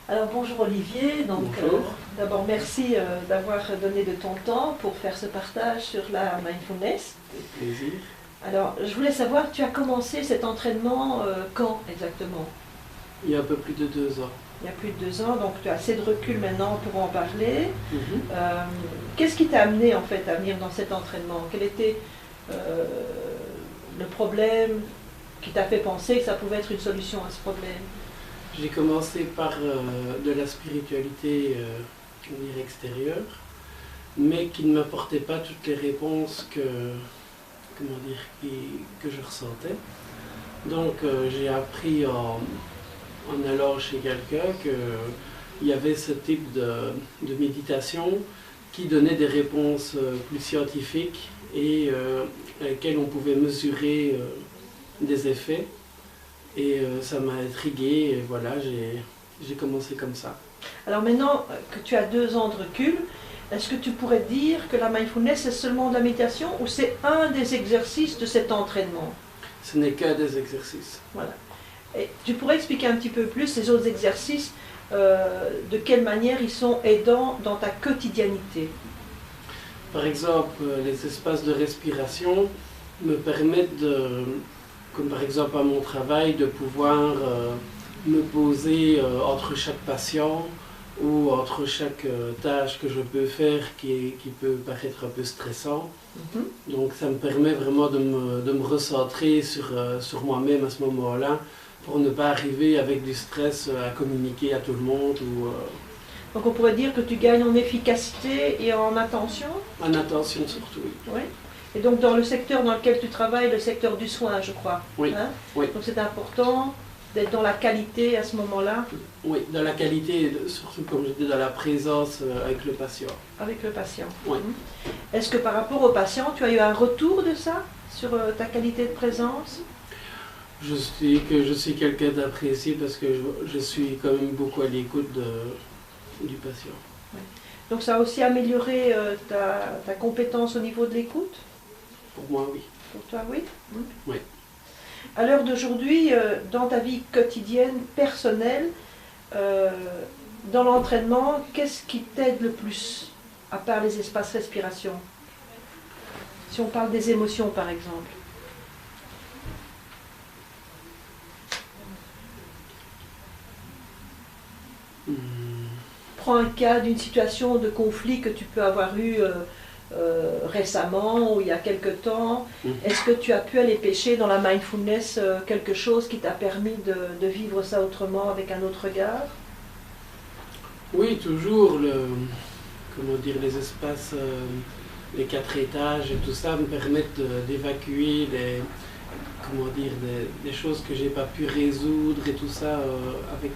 Alors bonjour Olivier, donc d'abord merci d'avoir donné de ton temps pour faire ce partage sur la mindfulness. Avec plaisir. Alors je voulais savoir, tu as commencé cet entraînement quand exactement? Il y a un peu plus de 2 ans. Il y a plus de 2 ans, donc tu as assez de recul maintenant pour en parler. Mhm. Qu'est-ce qui t'a amené en fait à venir dans cet entraînement? Quel était le problème qui t'a fait penser que ça pouvait être une solution à ce problème? J'ai commencé par de la spiritualité on dirait extérieure, mais qui ne m'apportait pas toutes les réponses que je ressentais. Donc j'ai appris en allant chez quelqu'un qu'il y avait ce type de méditation qui donnait des réponses plus scientifiques et à lesquelles on pouvait mesurer des effets. Et ça m'a intrigué et voilà, j'ai commencé comme ça. Alors maintenant que tu as 2 ans de recul, est-ce que tu pourrais dire que la mindfulness c'est seulement de la méditation ou c'est un des exercices de cet entraînement? Ce n'est qu'un des exercices. Voilà. Et tu pourrais expliquer un petit peu plus ces autres exercices, de quelle manière ils sont aidants dans ta quotidiennité? Par exemple, les espaces de respiration me permettent comme par exemple à mon travail, de pouvoir me poser entre chaque patient ou entre chaque tâche que je peux faire qui peut paraître un peu stressant. Mhm. Donc ça me permet vraiment de me recentrer sur moi-même à ce moment-là pour ne pas arriver avec du stress à communiquer à tout le monde. Donc on pourrait dire que tu gagnes en efficacité et en attention? En attention surtout, oui. Oui. Et donc dans le secteur dans lequel tu travailles, le secteur du soin, je crois. Oui. Hein? Oui. Donc c'est important d'être dans la qualité à ce moment-là. Oui, dans la qualité, surtout comme je dis, dans la présence avec le patient. Avec le patient. Oui. Est-ce que par rapport au patient, tu as eu un retour de ça, sur ta qualité de présence? Je suis quelqu'un d'apprécié parce que je suis quand même beaucoup à l'écoute du patient. Oui. Donc ça a aussi amélioré ta compétence au niveau de l'écoute? Pour moi, oui. Pour toi, oui. Oui. À l'heure d'aujourd'hui, dans ta vie quotidienne, personnelle, dans l'entraînement, qu'est-ce qui t'aide le plus, à part les espaces respiration? Si on parle des émotions, par exemple. Prends un cas d'une situation de conflit que tu peux avoir eu récemment ou il y a quelque temps. Est-ce que tu as pu aller pêcher dans la mindfulness quelque chose qui t'a permis de vivre ça autrement, avec un autre regard? Oui, toujours les espaces, les 4 étages et tout ça me permettent d'évacuer des choses que j'ai pas pu résoudre et tout ça avec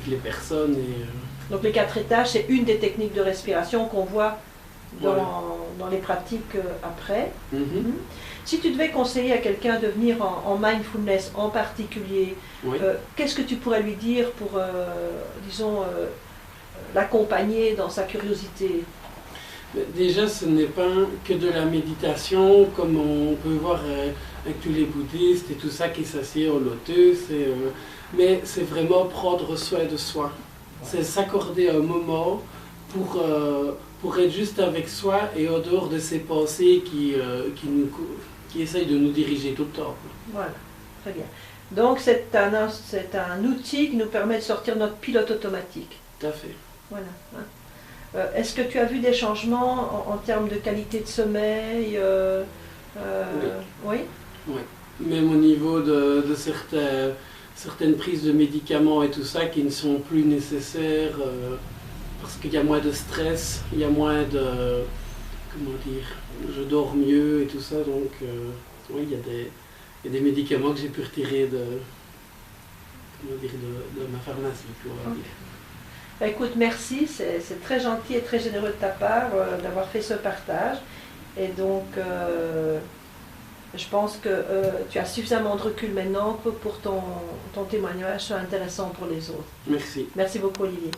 les personnes. Donc les 4 étages, c'est une des techniques de respiration qu'on voit Voilà. dans les pratiques après. Mhm. Si tu devais conseiller à quelqu'un de venir en mindfulness en particulier, Oui. qu'est-ce que tu pourrais lui dire pour, disons, l'accompagner dans sa curiosité? Mais déjà, ce n'est pas que de la méditation comme on peut voir avec tous les bouddhistes et tout ça qui s'assiedent au lotus. Mais c'est vraiment prendre soin de soi. C'est s'accorder un moment pour être juste avec soi et en dehors de ces pensées qui essayent de nous diriger tout le temps. Voilà, très bien. Donc c'est un outil qui nous permet de sortir notre pilote automatique. Tout à fait. Voilà. Est-ce que tu as vu des changements en termes de qualité de sommeil? Oui. Oui. Même au niveau de certaines prises de médicaments et tout ça qui ne sont plus nécessaires parce qu'il y a moins de stress, il y a moins de... je dors mieux et tout ça, donc oui, il y a des médicaments que j'ai pu retirer de ma pharmacie, on va dire. Bah, écoute, merci, c'est très gentil et très généreux de ta part d'avoir fait ce partage. Et donc, je pense que tu as suffisamment de recul maintenant pour ton témoignage soit intéressant pour les autres. Merci. Merci beaucoup, Olivier.